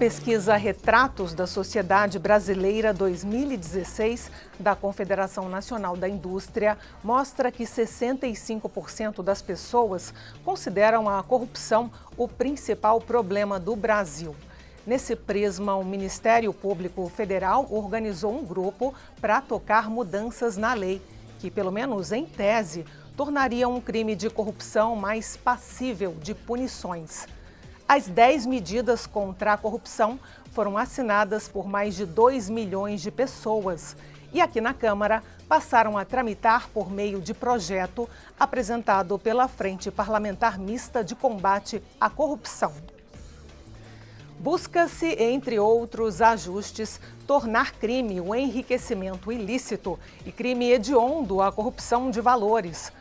pesquisa Retratos da Sociedade Brasileira 2016 da Confederação Nacional da Indústria mostra que 65% das pessoas consideram a corrupção o principal problema do Brasil. Nesse prisma, o Ministério Público Federal organizou um grupo para tocar mudanças na lei, que, pelo menos em tese, tornaria um crime de corrupção mais passível de punições. As 10 medidas contra a corrupção foram assinadas por mais de 2 milhões de pessoas e aqui na Câmara passaram a tramitar por meio de projeto apresentado pela Frente Parlamentar Mista de Combate à Corrupção. Busca-se, entre outros ajustes, tornar crime o enriquecimento ilícito e crime hediondo a corrupção de valores,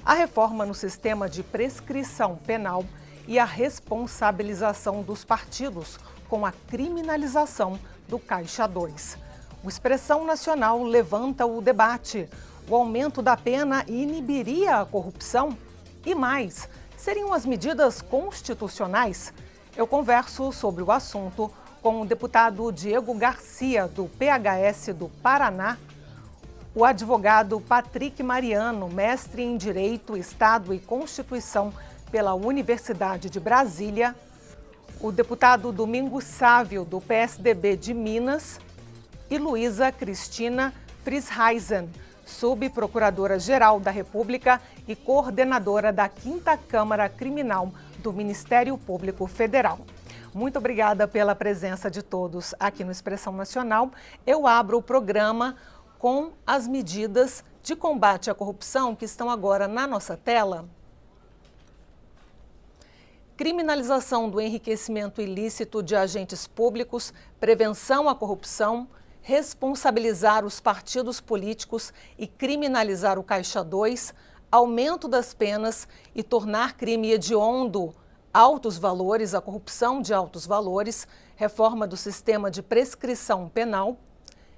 a reforma no sistema de prescrição penal e a responsabilização dos partidos com a criminalização do Caixa 2. O Expressão Nacional levanta o debate. O aumento da pena inibiria a corrupção? E mais, seriam as medidas constitucionais? Eu converso sobre o assunto com o deputado Diego Garcia, do PHS do Paraná, o advogado Patrick Mariano, mestre em Direito, Estado e Constituição pela Universidade de Brasília, o deputado Domingos Sávio, do PSDB de Minas, e Luísa Cristina Friesheisen, subprocuradora-geral da República e coordenadora da 5ª Câmara Criminal do Ministério Público Federal. Muito obrigada pela presença de todos aqui no Expressão Nacional. Eu abro o programa com as medidas de combate à corrupção que estão agora na nossa tela. Criminalização do enriquecimento ilícito de agentes públicos, prevenção à corrupção, responsabilizar os partidos políticos e criminalizar o Caixa 2, aumento das penas e tornar crime hediondo altos valores, a corrupção de altos valores, reforma do sistema de prescrição penal,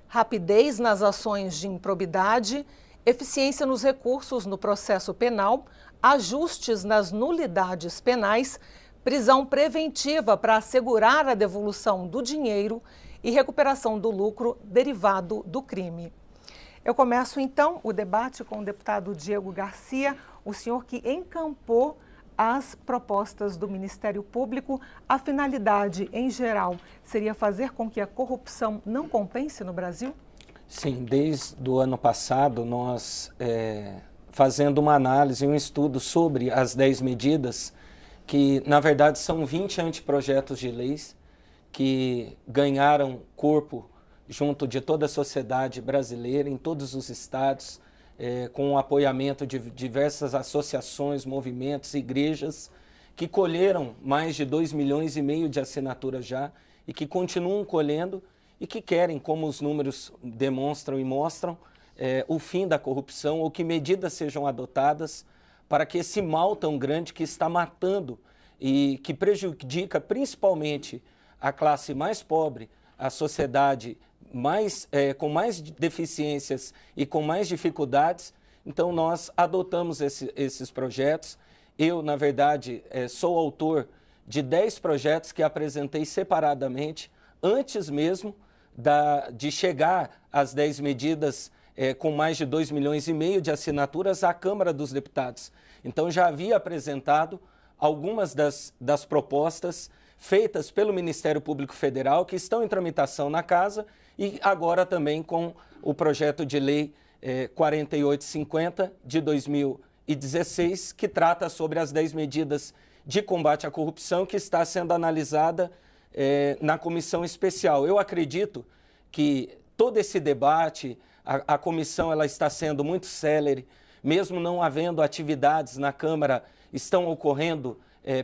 rapidez nas ações de improbidade, eficiência nos recursos no processo penal, ajustes nas nulidades penais, prisão preventiva para assegurar a devolução do dinheiro e recuperação do lucro derivado do crime. Eu começo, então, o debate com o deputado Diego Garcia, o senhor que encampou as propostas do Ministério Público. A finalidade, em geral, seria fazer com que a corrupção não compense no Brasil? Sim, desde o ano passado, nós fazendo uma análise, um estudo sobre as 10 medidas, que na verdade são 20 anteprojetos de leis que ganharam corpo junto de toda a sociedade brasileira, em todos os estados, com o apoiamento de diversas associações, movimentos, igrejas, que colheram mais de 2,5 milhões de assinaturas já e que continuam colhendo e que querem, como os números demonstram e mostram, o fim da corrupção ou que medidas sejam adotadas para que esse mal tão grande que está matando e que prejudica principalmente a classe mais pobre, a sociedade com mais deficiências e com mais dificuldades. Então nós adotamos esses projetos. Eu, na verdade, sou autor de 10 projetos que apresentei separadamente antes mesmo de chegar às 10 medidas com mais de 2,5 milhões de assinaturas à Câmara dos Deputados. Então já havia apresentado algumas das propostas feitas pelo Ministério Público Federal que estão em tramitação na Casa e agora também com o projeto de lei 4850 de 2016, que trata sobre as 10 medidas de combate à corrupção que está sendo analisada na comissão especial. Eu acredito que todo esse debate, a comissão ela está sendo muito célere, mesmo não havendo atividades na Câmara, estão ocorrendo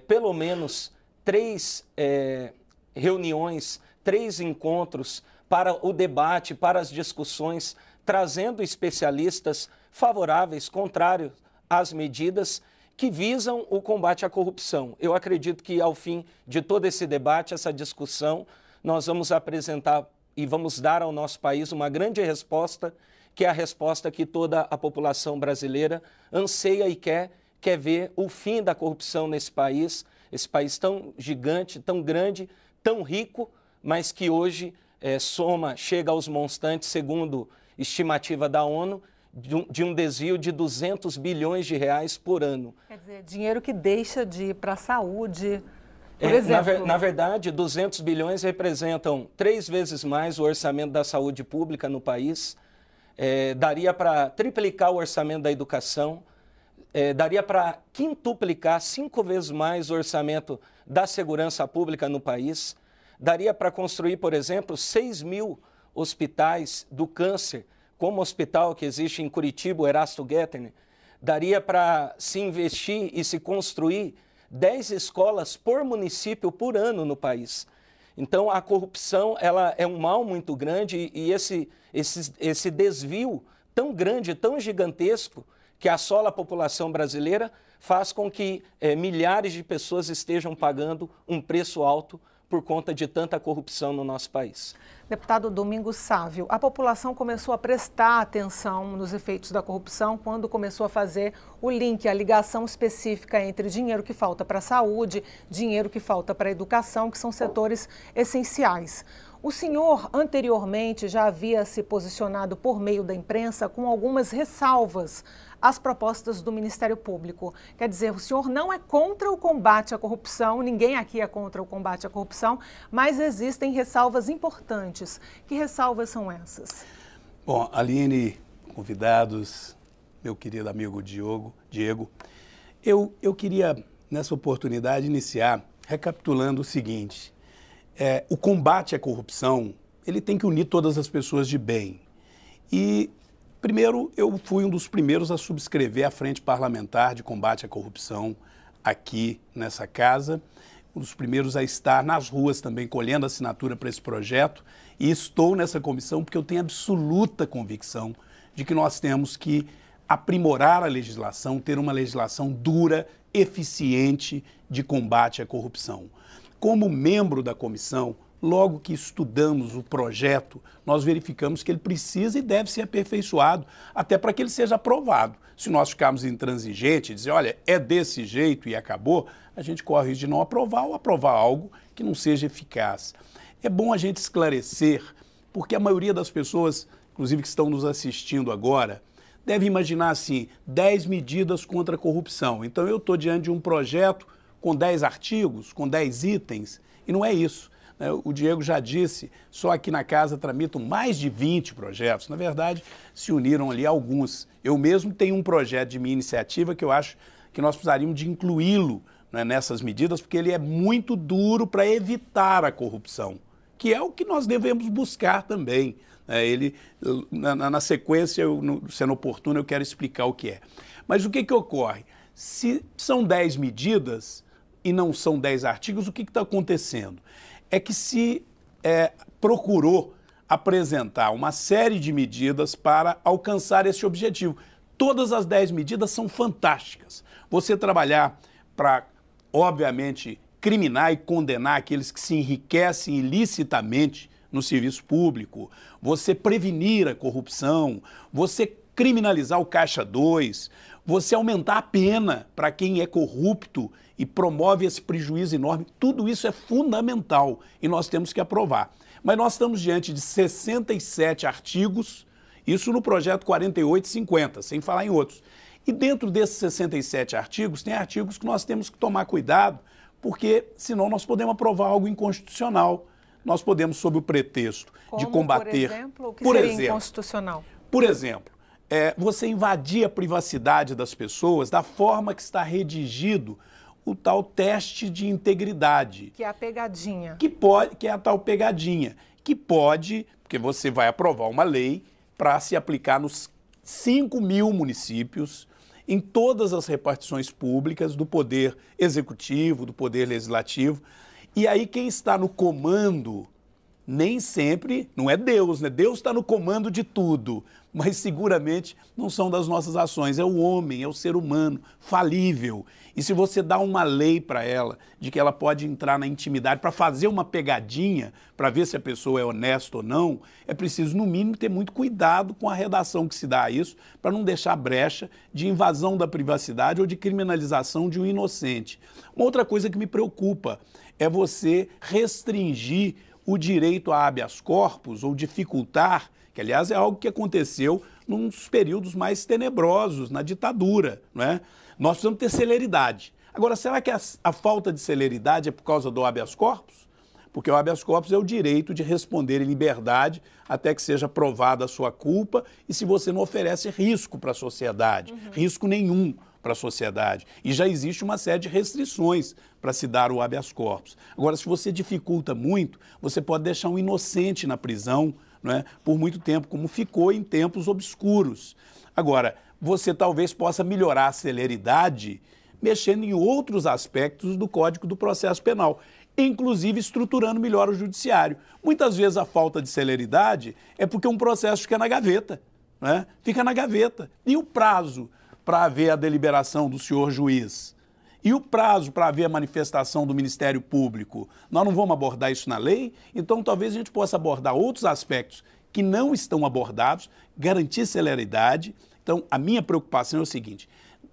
pelo menos 3 reuniões, 3 encontros para o debate, para as discussões, trazendo especialistas favoráveis, contrários às medidas que visam o combate à corrupção. Eu acredito que ao fim de todo esse debate, essa discussão, nós vamos apresentar e vamos dar ao nosso país uma grande resposta, que é a resposta que toda a população brasileira anseia e quer ver o fim da corrupção nesse país tão gigante, tão grande, tão rico, mas que hoje chega aos montantes, segundo estimativa da ONU, de um desvio de 200 bilhões de reais por ano. Quer dizer, dinheiro que deixa de ir para a saúde, por exemplo. Na verdade, 200 bilhões representam 3 vezes mais o orçamento da saúde pública no país, daria para triplicar o orçamento da educação, daria para quintuplicar 5 vezes mais o orçamento da segurança pública no país, daria para construir, por exemplo, 6 mil hospitais do câncer, como o hospital que existe em Curitiba, o Erasto Gettner, daria para se investir e se construir 10 escolas por município por ano no país. Então, a corrupção ela é um mal muito grande e esse desvio tão grande, tão gigantesco, que assola a população brasileira, faz com que milhares de pessoas estejam pagando um preço alto por conta de tanta corrupção no nosso país. Deputado Domingos Sávio, a população começou a prestar atenção nos efeitos da corrupção quando começou a fazer o link, a ligação específica entre dinheiro que falta para a saúde, dinheiro que falta para a educação, que são setores essenciais. O senhor anteriormente já havia se posicionado por meio da imprensa com algumas ressalvas às propostas do Ministério Público. Quer dizer, o senhor não é contra o combate à corrupção, ninguém aqui é contra o combate à corrupção, mas existem ressalvas importantes. Que ressalvas são essas? Bom, Aline, convidados, meu querido amigo Diego, eu queria, nessa oportunidade, iniciar recapitulando o seguinte. O combate à corrupção, ele tem que unir todas as pessoas de bem. E, primeiro, eu fui um dos primeiros a subscrever a Frente Parlamentar de Combate à Corrupção aqui nessa casa, um dos primeiros a estar nas ruas também colhendo assinatura para esse projeto, e estou nessa comissão porque eu tenho absoluta convicção de que nós temos que aprimorar a legislação, ter uma legislação dura, eficiente de combate à corrupção. Como membro da comissão, logo que estudamos o projeto, nós verificamos que ele precisa e deve ser aperfeiçoado, até para que ele seja aprovado. Se nós ficarmos intransigentes e dizer, olha, é desse jeito e acabou, a gente corre o risco de não aprovar ou aprovar algo que não seja eficaz. É bom a gente esclarecer, porque a maioria das pessoas, inclusive que estão nos assistindo agora, deve imaginar assim, 10 medidas contra a corrupção. Então eu estou diante de um projeto com 10 artigos, com 10 itens, e não é isso. O Diego já disse, só aqui na casa tramitam mais de 20 projetos. Na verdade, se uniram ali alguns. Eu mesmo tenho um projeto de minha iniciativa que eu acho que nós precisaríamos de incluí-lo, né, nessas medidas, porque ele é muito duro para evitar a corrupção, que é o que nós devemos buscar também. Na sequência, sendo oportuno, eu quero explicar o que é. Mas o que ocorre? Se são 10 medidas e não são 10 artigos, o que está acontecendo? É que se procurou apresentar uma série de medidas para alcançar esse objetivo. Todas as 10 medidas são fantásticas. Você trabalhar para, obviamente, criminar e condenar aqueles que se enriquecem ilicitamente no serviço público, você prevenir a corrupção, você criminalizar o Caixa 2, você aumentar a pena para quem é corrupto e promove esse prejuízo enorme, tudo isso é fundamental e nós temos que aprovar. Mas nós estamos diante de 67 artigos, isso no projeto 4850, sem falar em outros. E dentro desses 67 artigos, tem artigos que nós temos que tomar cuidado, porque senão nós podemos aprovar algo inconstitucional. Nós podemos, sob o pretexto de combater... Por exemplo, o que seria inconstitucional? Por exemplo, você invadir a privacidade das pessoas da forma que está redigido o tal teste de integridade. Que é a pegadinha. Que é a tal pegadinha. Que pode, porque você vai aprovar uma lei para se aplicar nos 5 mil municípios, em todas as repartições públicas do poder executivo, do poder legislativo. E aí quem está no comando, nem sempre, não é Deus, né? Deus está no comando de tudo, mas seguramente não são das nossas ações, é o homem, é o ser humano, falível. E se você dá uma lei para ela, de que ela pode entrar na intimidade para fazer uma pegadinha, para ver se a pessoa é honesta ou não, é preciso, no mínimo, ter muito cuidado com a redação que se dá a isso, para não deixar brecha de invasão da privacidade ou de criminalização de um inocente. Uma outra coisa que me preocupa é você restringir o direito a habeas corpus ou dificultar, que aliás é algo que aconteceu num dos períodos mais tenebrosos, na ditadura, não é? Nós precisamos ter celeridade. Agora, será que a falta de celeridade é por causa do habeas corpus? Porque o habeas corpus é o direito de responder em liberdade até que seja provada a sua culpa e se você não oferece risco para a sociedade, risco nenhum para a sociedade. E já existe uma série de restrições para se dar o habeas corpus. Agora, se você dificulta muito, você pode deixar um inocente na prisão, não é, por muito tempo, como ficou em tempos obscuros. Agora, você talvez possa melhorar a celeridade mexendo em outros aspectos do Código do Processo Penal, inclusive estruturando melhor o judiciário. Muitas vezes a falta de celeridade é porque um processo fica na gaveta, né? Fica na gaveta. E o prazo para haver a deliberação do senhor juiz? E o prazo para haver a manifestação do Ministério Público? Nós não vamos abordar isso na lei? Então talvez a gente possa abordar outros aspectos que não estão abordados, garantir celeridade. Então a minha preocupação é o seguinte: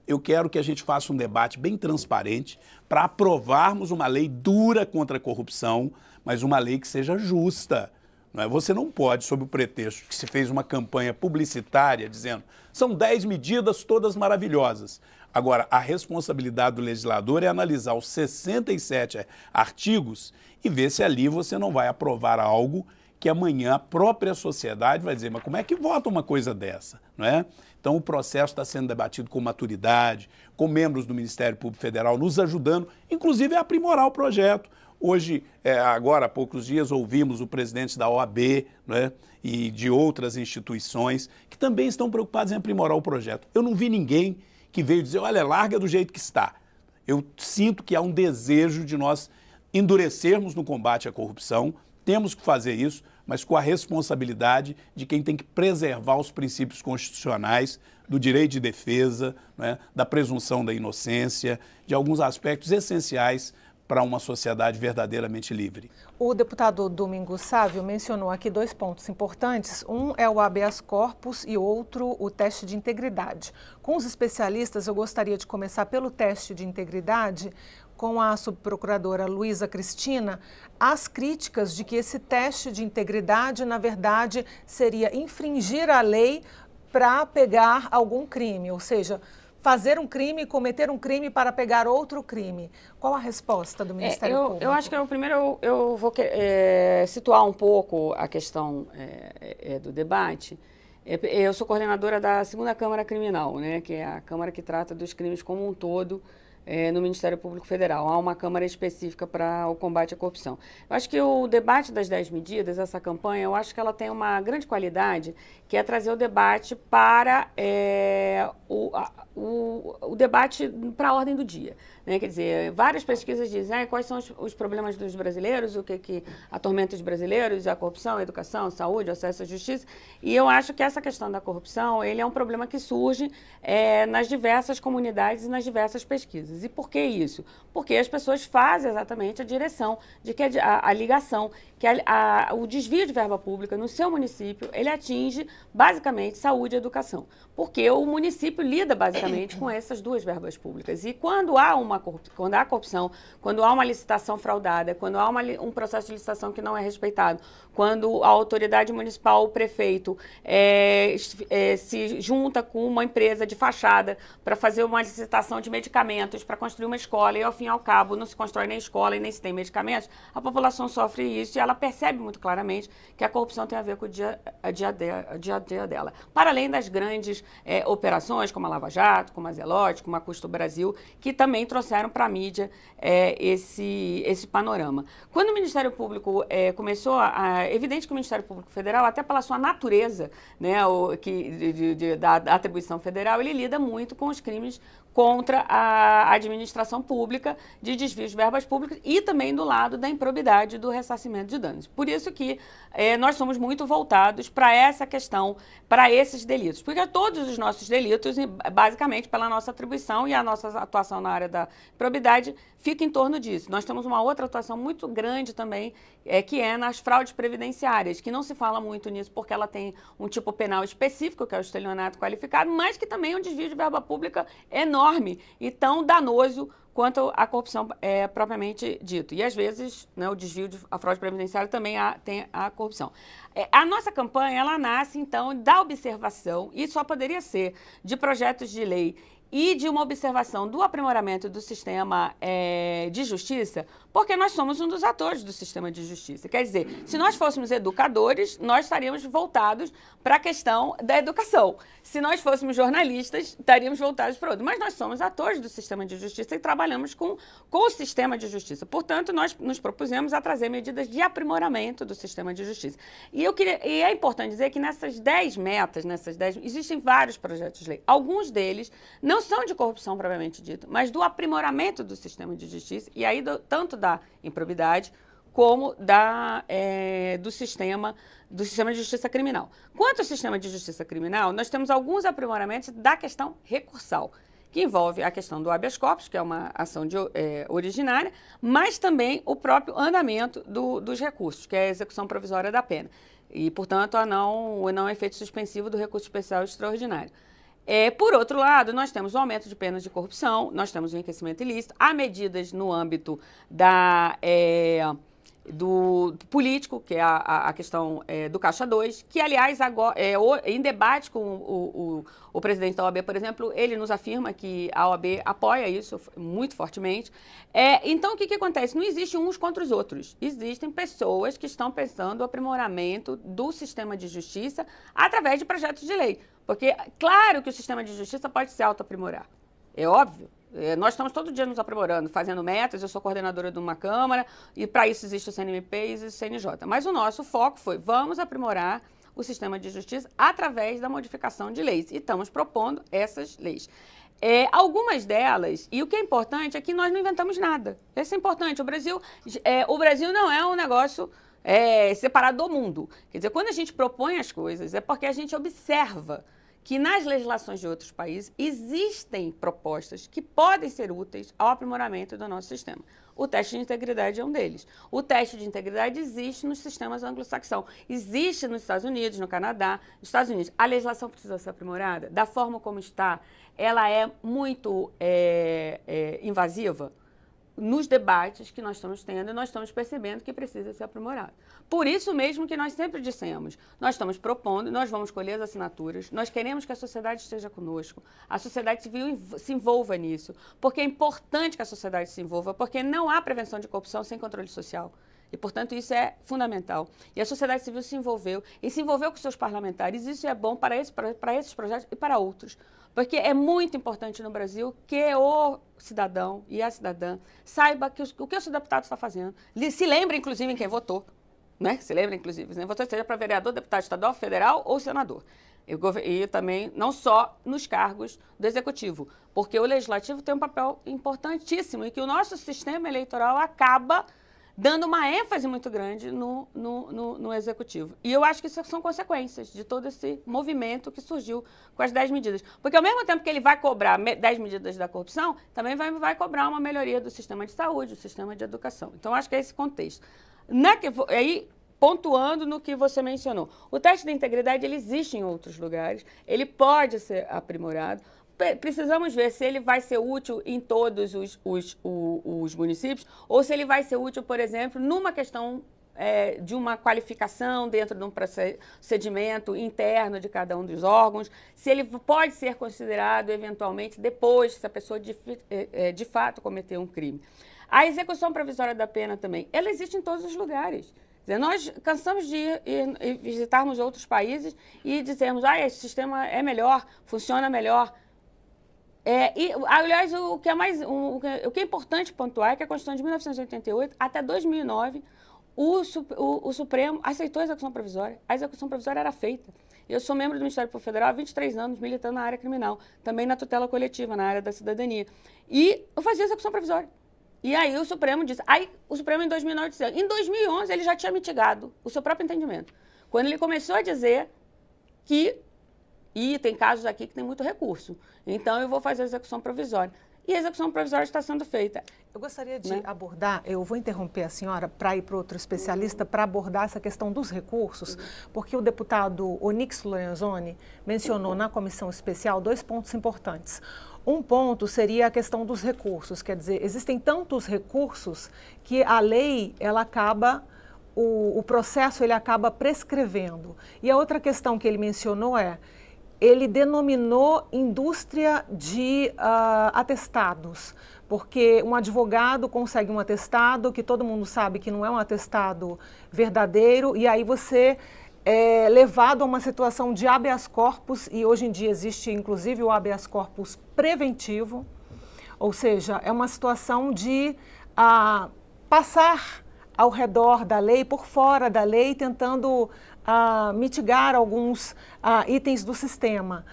eu quero que a gente faça um debate bem transparente para aprovarmos uma lei dura contra a corrupção, mas uma lei que seja justa. Não é? Você não pode, sob o pretexto que se fez uma campanha publicitária dizendo são 10 medidas todas maravilhosas. Agora, a responsabilidade do legislador é analisar os 67 artigos e ver se ali você não vai aprovar algo que amanhã a própria sociedade vai dizer, mas como é que vota uma coisa dessa? Não é? Então o processo está sendo debatido com maturidade, com membros do Ministério Público Federal nos ajudando, inclusive a aprimorar o projeto. Hoje, agora há poucos dias, ouvimos o presidente da OAB, não é? E de outras instituições que também estão preocupados em aprimorar o projeto. Eu não vi ninguém que veio dizer, olha, larga do jeito que está. Eu sinto que há um desejo de nós endurecermos no combate à corrupção. Temos que fazer isso, mas com a responsabilidade de quem tem que preservar os princípios constitucionais do direito de defesa, né, da presunção da inocência, de alguns aspectos essenciais para uma sociedade verdadeiramente livre. O deputado Domingos Sávio mencionou aqui 2 pontos importantes. Um é o habeas corpus e outro o teste de integridade. Com os especialistas, eu gostaria de começar pelo teste de integridade, com a subprocuradora Luísa Cristina, as críticas de que esse teste de integridade, na verdade, seria infringir a lei para pegar algum crime, ou seja, fazer um crime, cometer um crime para pegar outro crime. Qual a resposta do Ministério Público? Eu acho que primeiro eu vou situar um pouco a questão do debate. Eu sou coordenadora da 2ª Câmara Criminal, né, que é a Câmara que trata dos crimes como um todo, no Ministério Público Federal. Há uma Câmara específica para o combate à corrupção. Eu acho que o debate das 10 medidas, essa campanha, eu acho que ela tem uma grande qualidade, que é trazer o debate para o debate para a ordem do dia. Né? Quer dizer, várias pesquisas dizem quais são os problemas dos brasileiros, o que atormenta os brasileiros, a corrupção, a educação, a saúde, o acesso à justiça. E eu acho que essa questão da corrupção, ele é um problema que surge nas diversas comunidades e nas diversas pesquisas. E por que isso? Porque as pessoas fazem exatamente a direção, de que a ligação, que o desvio de verba pública no seu município, ele atinge basicamente saúde e educação. Porque o município lida basicamente com essas 2 verbas públicas. E quando há corrupção, quando há uma licitação fraudada, quando há um processo de licitação que não é respeitado, quando a autoridade municipal, o prefeito, se junta com uma empresa de fachada para fazer uma licitação de medicamentos, para construir uma escola e, ao fim e ao cabo, não se constrói nem escola e nem se tem medicamentos, a população sofre isso e ela percebe muito claramente que a corrupção tem a ver com o dia a dia dela. Para além das grandes operações, como a Lava Jato, como a Zelote, como a Custo Brasil, que também trouxeram para a mídia esse panorama. Quando o Ministério Público começou é evidente que o Ministério Público Federal, até pela sua natureza, né, da atribuição federal, ele lida muito com os crimes contra a administração pública, de desvios de verbas públicas e também do lado da improbidade e do ressarcimento de danos. Por isso que nós somos muito voltados para essa questão, para esses delitos. Porque todos os nossos delitos, basicamente pela nossa atribuição e a nossa atuação na área da improbidade, fica em torno disso. Nós temos uma outra atuação muito grande também, que é nas fraudes previdenciárias, que não se fala muito nisso porque ela tem um tipo penal específico, que é o estelionato qualificado, mas que também é um desvio de verba pública enorme e tão danoso quanto à corrupção propriamente dito. E, às vezes, né, o desvio, a fraude previdenciária também tem a corrupção. A nossa campanha, ela nasce, então, da observação, e só poderia ser de projetos de lei e de uma observação do aprimoramento do sistema de justiça, porque nós somos um dos atores do sistema de justiça. Quer dizer, se nós fôssemos educadores, nós estaríamos voltados para a questão da educação. Se nós fôssemos jornalistas, estaríamos voltados para outro. Mas nós somos atores do sistema de justiça e trabalhamos com o sistema de justiça. Portanto, nós nos propusemos a trazer medidas de aprimoramento do sistema de justiça. E é importante dizer que nessas 10 metas, existem vários projetos de lei. Alguns deles não são de corrupção propriamente dito, mas do aprimoramento do sistema de justiça, e aí tanto da improbidade como do sistema de justiça criminal. Quanto ao sistema de justiça criminal, nós temos alguns aprimoramentos da questão recursal, que envolve a questão do habeas corpus, que é uma ação originária, mas também o próprio andamento dos recursos, que é a execução provisória da pena. E, portanto, o não efeito suspensivo do recurso especial extraordinário. Por outro lado, nós temos o aumento de penas de corrupção, nós temos o enriquecimento ilícito, há medidas no âmbito do político, que é a questão do Caixa 2, que, aliás, agora, em debate com o presidente da OAB, por exemplo, ele nos afirma que a OAB apoia isso muito fortemente. Então, o que acontece? Não existe uns contra os outros. Existem pessoas que estão pensando o aprimoramento do sistema de justiça através de projetos de lei. Porque, claro que o sistema de justiça pode se autoaprimorar, é óbvio. Nós estamos todo dia nos aprimorando, fazendo metas, eu sou coordenadora de uma Câmara, e para isso existe o CNMP e existe o CNJ. Mas o nosso foco foi, vamos aprimorar o sistema de justiça através da modificação de leis, e estamos propondo essas leis. Algumas delas, e o que é importante é que nós não inventamos nada. Isso é importante. O Brasil não é um negócio separado do mundo. Quer dizer, quando a gente propõe as coisas, é porque a gente observa que nas legislações de outros países existem propostas que podem ser úteis ao aprimoramento do nosso sistema. O teste de integridade é um deles. O teste de integridade existe nos sistemas anglo-saxão, existe nos Estados Unidos, no Canadá, nos Estados Unidos. A legislação precisa ser aprimorada? Da forma como está, ela é muito invasiva? Nos debates que nós estamos tendo, nós estamos percebendo que precisa ser aprimorado. Por isso mesmo que nós sempre dissemos, nós estamos propondo, nós vamos colher as assinaturas, nós queremos que a sociedade esteja conosco, a sociedade civil se envolva nisso, porque é importante que a sociedade se envolva, porque não há prevenção de corrupção sem controle social. E, portanto, isso é fundamental. E a sociedade civil se envolveu, e se envolveu com seus parlamentares. Isso é bom para esses projetos e para outros. Porque é muito importante no Brasil que o cidadão e a cidadã saiba o que o seu deputado está fazendo. Se lembre, inclusive, em quem votou. Né? Se lembre, inclusive, quem votou, seja para vereador, deputado estadual, federal ou senador. E também, não só nos cargos do Executivo. Porque o Legislativo tem um papel importantíssimo e que o nosso sistema eleitoral acaba dando uma ênfase muito grande no Executivo. E eu acho que isso são consequências de todo esse movimento que surgiu com as 10 medidas. Porque ao mesmo tempo que ele vai cobrar 10 medidas da corrupção, também vai cobrar uma melhoria do sistema de saúde, do sistema de educação. Então, acho que é esse contexto. Aí, pontuando no que você mencionou, o teste da integridade ele existe em outros lugares, ele pode ser aprimorado. Precisamos ver se ele vai ser útil em todos os municípios ou se ele vai ser útil, por exemplo, numa questão de uma qualificação dentro de um procedimento interno de cada um dos órgãos, se ele pode ser considerado, eventualmente, depois, se a pessoa de fato cometeu um crime. A execução provisória da pena também, ela existe em todos os lugares. Nós cansamos de ir e visitarmos outros países e dizermos, esse sistema é melhor, funciona melhor. Aliás, o que é importante pontuar é que a Constituição de 1988, até 2009, o Supremo aceitou a execução provisória. A execução provisória era feita. Eu sou membro do Ministério Público Federal há 23 anos, militando na área criminal, também na tutela coletiva, na área da cidadania. E eu fazia execução provisória. E aí o Supremo disse, o Supremo em 2009 disse, em 2011 ele já tinha mitigado o seu próprio entendimento. Quando ele começou a dizer que tem casos aqui que tem muito recurso. Então, eu vou fazer a execução provisória. E a execução provisória está sendo feita. Eu gostaria de abordar, eu vou interromper a senhora para ir para outro especialista para abordar essa questão dos recursos, porque o deputado Onyx Lorenzoni mencionou na comissão especial 2 pontos importantes. Um ponto seria a questão dos recursos, quer dizer, existem tantos recursos que a lei, ela acaba, o processo ele acaba prescrevendo. E a outra questão que ele mencionou ele denominou indústria de atestados, porque um advogado consegue um atestado que todo mundo sabe que não é um atestado verdadeiro, e aí você é levado a uma situação de habeas corpus, e hoje em dia existe inclusive o habeas corpus preventivo, ou seja, é uma situação de passar ao redor da lei, por fora da lei, tentando mitigar alguns itens do sistema.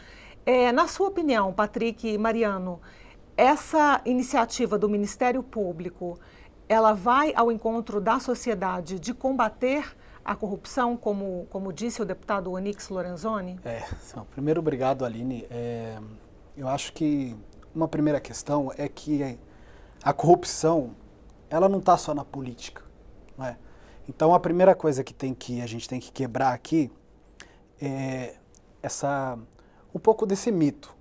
Na sua opinião, Patrick e Mariano, essa iniciativa do Ministério Público, ela vai ao encontro da sociedade de combater a corrupção, como disse o deputado Onyx Lorenzoni? Primeiro, obrigado, Aline. Eu acho que uma primeira questão é que a corrupção, ela não está só na política, não é? Então, a primeira coisa que a gente tem que quebrar aqui é um pouco desse mito.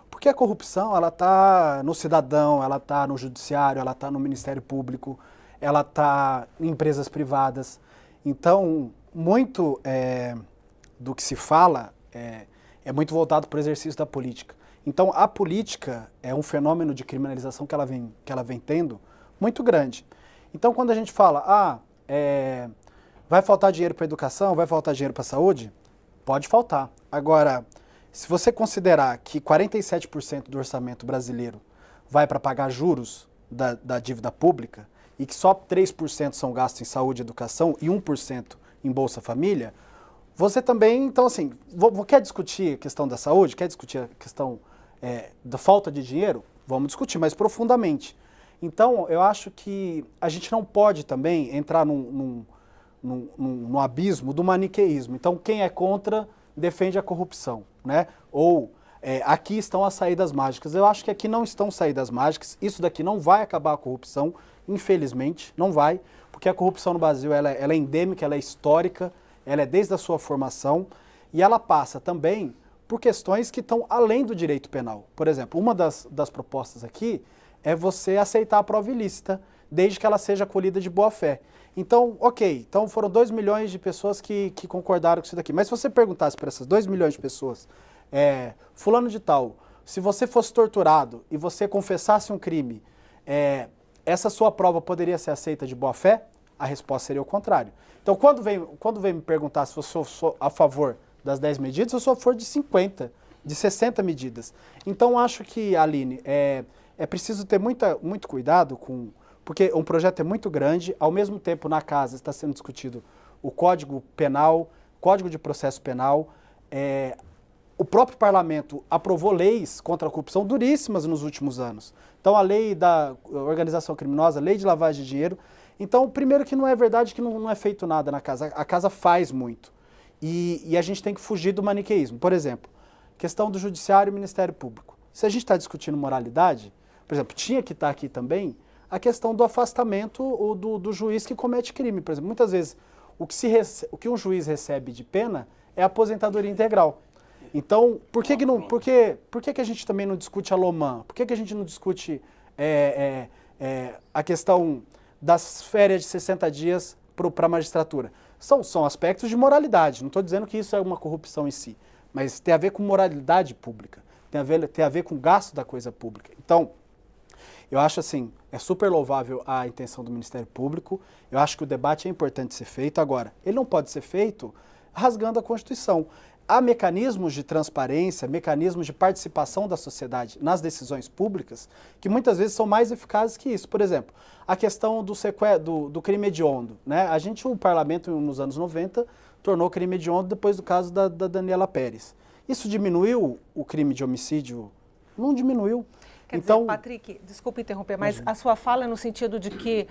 Porque a corrupção, ela está no cidadão, ela está no judiciário, ela está no Ministério Público, ela está em empresas privadas. Então, muito do que se fala é muito voltado para o exercício da política. Então, a política é um fenômeno de criminalização que ela vem tendo muito grande. Então, quando a gente fala, vai faltar dinheiro para a educação, vai faltar dinheiro para a saúde, pode faltar. Agora, se você considerar que 47% do orçamento brasileiro vai para pagar juros da dívida pública e que só 3% são gastos em saúde e educação e 1% em Bolsa Família, você também, então assim, quer discutir a questão da saúde, quer discutir a questão da falta de dinheiro? Vamos discutir mais profundamente. Então, eu acho que a gente não pode também entrar no abismo do maniqueísmo. Então, quem é contra defende a corrupção, né? Ou aqui estão as saídas mágicas. Eu acho que aqui não estão saídas mágicas. Isso daqui não vai acabar a corrupção, infelizmente, não vai, porque a corrupção no Brasil ela é endêmica, ela é histórica, ela é desde a sua formação e ela passa também por questões que estão além do direito penal. Por exemplo, uma das propostas aqui é você aceitar a prova ilícita, desde que ela seja acolhida de boa fé. Então, ok, então foram 2 milhões de pessoas que concordaram com isso daqui. Mas se você perguntasse para essas 2 milhões de pessoas, fulano de tal, se você fosse torturado e você confessasse um crime, essa sua prova poderia ser aceita de boa fé? A resposta seria o contrário. Então, quando vem me perguntar se eu sou a favor das 10 medidas, eu sou a favor de 50, de 60 medidas. Então, acho que, Aline, é preciso ter muito cuidado porque um projeto é muito grande, ao mesmo tempo na casa está sendo discutido o Código Penal, Código de Processo Penal, o próprio parlamento aprovou leis contra a corrupção duríssimas nos últimos anos. Então a lei da organização criminosa, a lei de lavagem de dinheiro. Então, primeiro que não é verdade que não é feito nada na casa, a casa faz muito. E a gente tem que fugir do maniqueísmo. Por exemplo, questão do Judiciário e Ministério Público. Se a gente está discutindo moralidade, por exemplo, tinha que estar aqui também a questão do afastamento do juiz que comete crime. Por exemplo, muitas vezes o que um juiz recebe de pena é aposentadoria integral. Então, por que a gente também não discute a LOMAN? Por que a gente não discute a questão das férias de 60 dias para a magistratura? São aspectos de moralidade. Não estou dizendo que isso é uma corrupção em si, mas tem a ver com moralidade pública, tem a ver com gasto da coisa pública. Então, eu acho assim, é super louvável a intenção do Ministério Público, eu acho que o debate é importante ser feito. Agora, ele não pode ser feito rasgando a Constituição. Há mecanismos de transparência, mecanismos de participação da sociedade nas decisões públicas que muitas vezes são mais eficazes que isso. Por exemplo, a questão do crime hediondo, né? O parlamento nos anos 90 tornou crime hediondo depois do caso da Daniela Pérez. Isso diminuiu o crime de homicídio? Não diminuiu. Quer dizer, Patrick, desculpe interromper, mas a sua fala é no sentido de que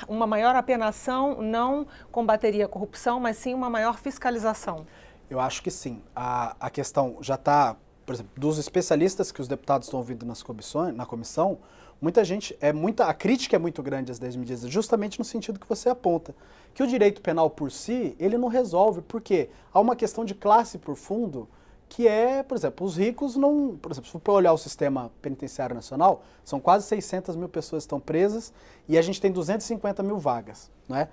uma maior apenação não combateria a corrupção, mas sim uma maior fiscalização. Eu acho que sim. A questão já está, por exemplo, dos especialistas que os deputados estão ouvindo na comissão, a crítica é muito grande às 10 medidas, justamente no sentido que você aponta. Que o direito penal por si, ele não resolve, porque há uma questão de classe por fundo que é, por exemplo, os ricos não... Por exemplo, se for olhar o sistema penitenciário nacional, são quase 600 mil pessoas que estão presas e a gente tem 250 mil vagas, né?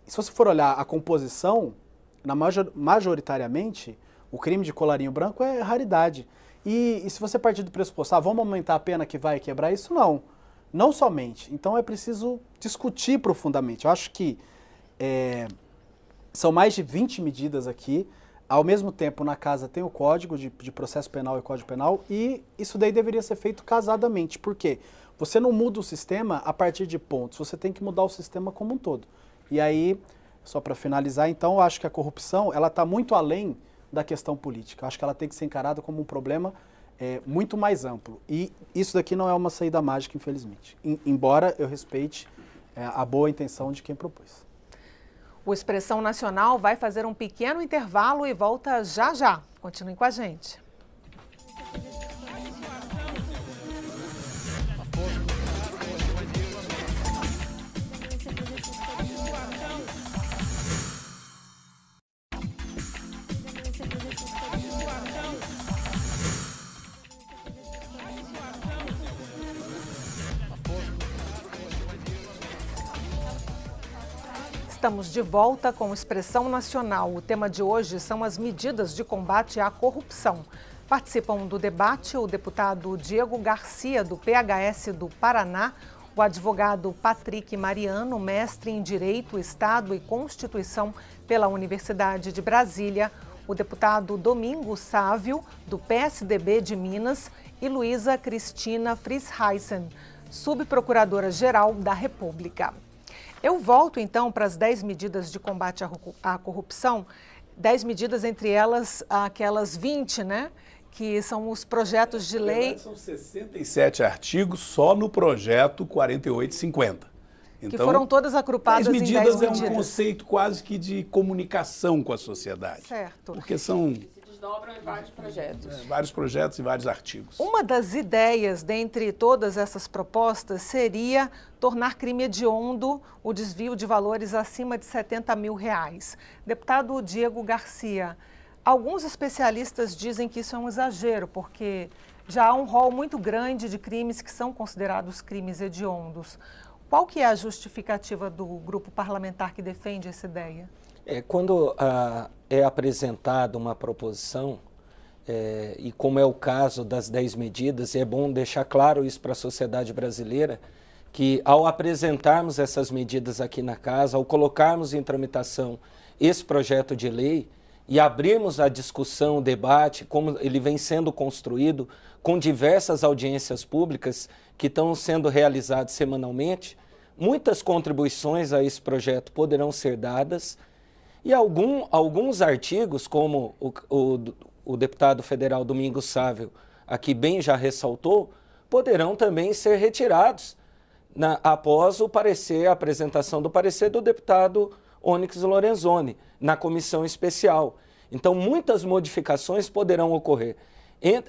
Se você for olhar a composição, majoritariamente, o crime de colarinho branco é raridade. E se você partir do pressuposto, vamos aumentar a pena que vai quebrar isso? Não. Não somente. Então é preciso discutir profundamente. Eu acho que são mais de 20 medidas aqui. Ao mesmo tempo, na casa tem o Código de Processo Penal e Código Penal, e isso daí deveria ser feito casadamente. Por quê? Você não muda o sistema a partir de pontos, você tem que mudar o sistema como um todo. E aí, só para finalizar, então, eu acho que a corrupção ela está muito além da questão política. Eu acho que ela tem que ser encarada como um problema muito mais amplo. E isso daqui não é uma saída mágica, infelizmente. Embora eu respeite a boa intenção de quem propôs. O Expressão Nacional vai fazer um pequeno intervalo e volta já já. Continuem com a gente. Estamos de volta com Expressão Nacional. O tema de hoje são as medidas de combate à corrupção. Participam do debate o deputado Diego Garcia, do PHS do Paraná, o advogado Patrick Mariano, mestre em Direito, Estado e Constituição pela Universidade de Brasília, o deputado Domingos Sávio, do PSDB de Minas, e Luísa Cristina Friesheisen, subprocuradora-geral da República. Eu volto, então, para as 10 medidas de combate à corrupção, 10 medidas, entre elas aquelas 20, né, que são os projetos de lei... São 67 artigos só no projeto 4850. Então, que foram todas agrupadas em 10 medidas. É um conceito quase que de comunicação com a sociedade. Certo. Porque são... Dobram em vários projetos. Vários projetos e vários artigos. Uma das ideias, dentre todas essas propostas, seria tornar crime hediondo o desvio de valores acima de R$70 mil. Deputado Diego Garcia, alguns especialistas dizem que isso é um exagero, porque já há um rol muito grande de crimes que são considerados crimes hediondos. Qual que é a justificativa do grupo parlamentar que defende essa ideia? Quando é apresentada uma proposição, e como é o caso das 10 medidas, e é bom deixar claro isso para a sociedade brasileira, que ao apresentarmos essas medidas aqui na casa, ao colocarmos em tramitação esse projeto de lei e abrirmos a discussão, o debate, como ele vem sendo construído, com diversas audiências públicas que estão sendo realizadas semanalmente, muitas contribuições a esse projeto poderão ser dadas. E alguns artigos, como o deputado federal Domingos Sávio aqui bem já ressaltou, poderão também ser retirados após a apresentação do parecer do deputado Onyx Lorenzoni, na comissão especial. Então, muitas modificações poderão ocorrer.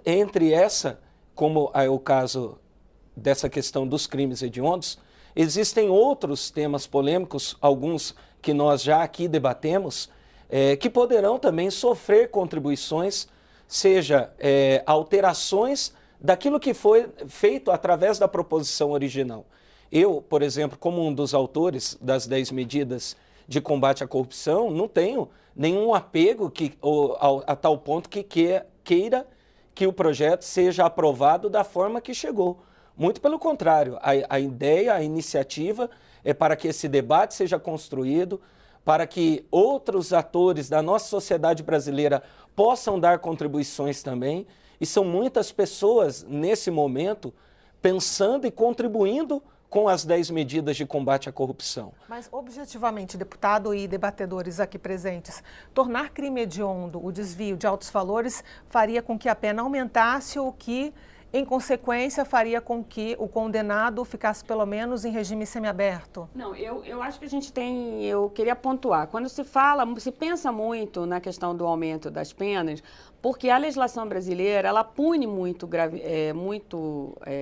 Entre essa, como é o caso dessa questão dos crimes hediondos, existem outros temas polêmicos, alguns que nós já aqui debatemos, que poderão também sofrer contribuições, seja alterações daquilo que foi feito através da proposição original. Eu, por exemplo, como um dos autores das 10 medidas de combate à corrupção, não tenho nenhum apego a tal ponto que queira que o projeto seja aprovado da forma que chegou. Muito pelo contrário, a ideia, a iniciativa é para que esse debate seja construído, para que outros atores da nossa sociedade brasileira possam dar contribuições também. E são muitas pessoas, nesse momento, pensando e contribuindo com as 10 medidas de combate à corrupção. Mas, objetivamente, deputado e debatedores aqui presentes, tornar crime hediondo o desvio de altos valores faria com que a pena aumentasse, o que, em consequência, faria com que o condenado ficasse pelo menos em regime semiaberto? Não, eu acho que eu queria pontuar, quando se pensa muito na questão do aumento das penas, porque a legislação brasileira, ela pune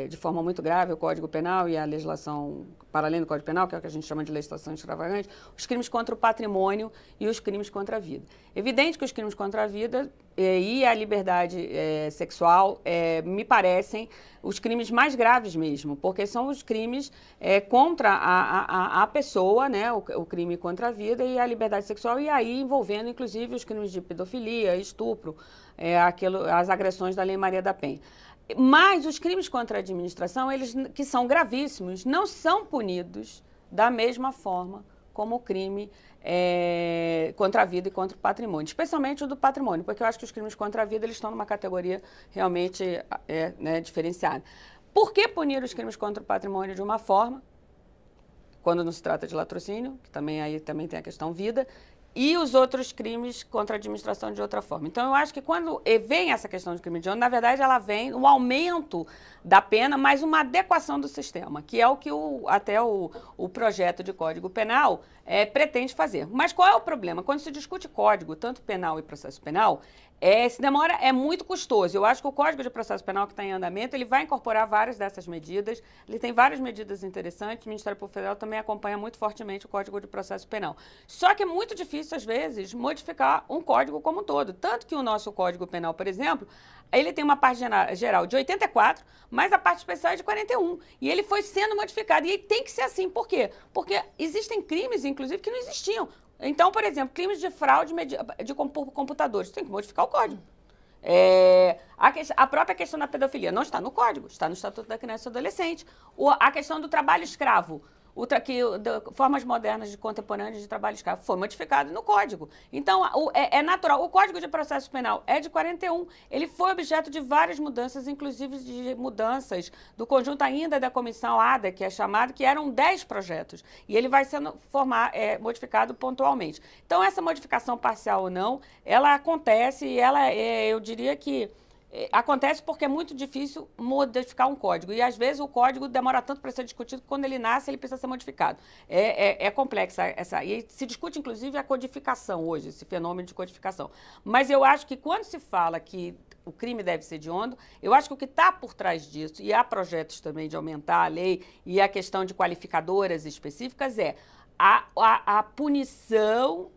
de forma muito grave o Código Penal e a legislação, para além do Código Penal, que é o que a gente chama de legislação extravagante, os crimes contra o patrimônio e os crimes contra a vida. Evidente que os crimes contra a vida e a liberdade sexual me parecem os crimes mais graves mesmo, porque são os crimes contra a pessoa, né, o crime contra a vida e a liberdade sexual, e aí envolvendo inclusive os crimes de pedofilia, estupro, as agressões da Lei Maria da Penha. Mas os crimes contra a administração, eles que são gravíssimos, não são punidos da mesma forma como o crime contra a vida e contra o patrimônio, especialmente o do patrimônio, porque eu acho que os crimes contra a vida eles estão numa categoria realmente diferenciada. Por que punir os crimes contra o patrimônio de uma forma, quando não se trata de latrocínio, que também tem a questão vida, e os outros crimes contra a administração de outra forma? Então, eu acho que quando vem essa questão de crime hediondo, na verdade, ela vem um aumento da pena, mas uma adequação do sistema, que é o que até o projeto de Código Penal pretende fazer. Mas qual é o problema? Quando se discute código, tanto penal e processo penal, se demora, é muito custoso. Eu acho que o Código de Processo Penal que está em andamento, ele vai incorporar várias dessas medidas, ele tem várias medidas interessantes, o Ministério Público Federal também acompanha muito fortemente o Código de Processo Penal. Só que é muito difícil, às vezes, modificar um código como um todo. Tanto que o nosso Código Penal, por exemplo, ele tem uma parte geral de 84, mas a parte especial é de 41. E ele foi sendo modificado. E tem que ser assim. Por quê? Porque existem crimes, inclusive, que não existiam. Então, por exemplo, crimes de fraude por computadores. Tem que modificar o código. A própria questão da pedofilia não está no código, está no Estatuto da Criança e do Adolescente. A questão do trabalho escravo. Formas modernas de contemporâneas de trabalho escravo foi modificado no Código. Então, é natural. O Código de Processo Penal é de 41. Ele foi objeto de várias mudanças, inclusive de mudanças do conjunto ainda da Comissão ADA, que é chamado, que eram 10 projetos. E ele vai sendo modificado pontualmente. Então, essa modificação parcial ou não, ela acontece e eu diria que acontece porque é muito difícil modificar um código. E, às vezes, o código demora tanto para ser discutido que, quando ele nasce, ele precisa ser modificado. É complexa essa. E se discute, inclusive, a codificação hoje, esse fenômeno de codificação. Mas eu acho que, quando se fala que o crime deve ser hediondo, eu acho que o que está por trás disso, e há projetos também de aumentar a lei, e a questão de qualificadoras específicas, a punição,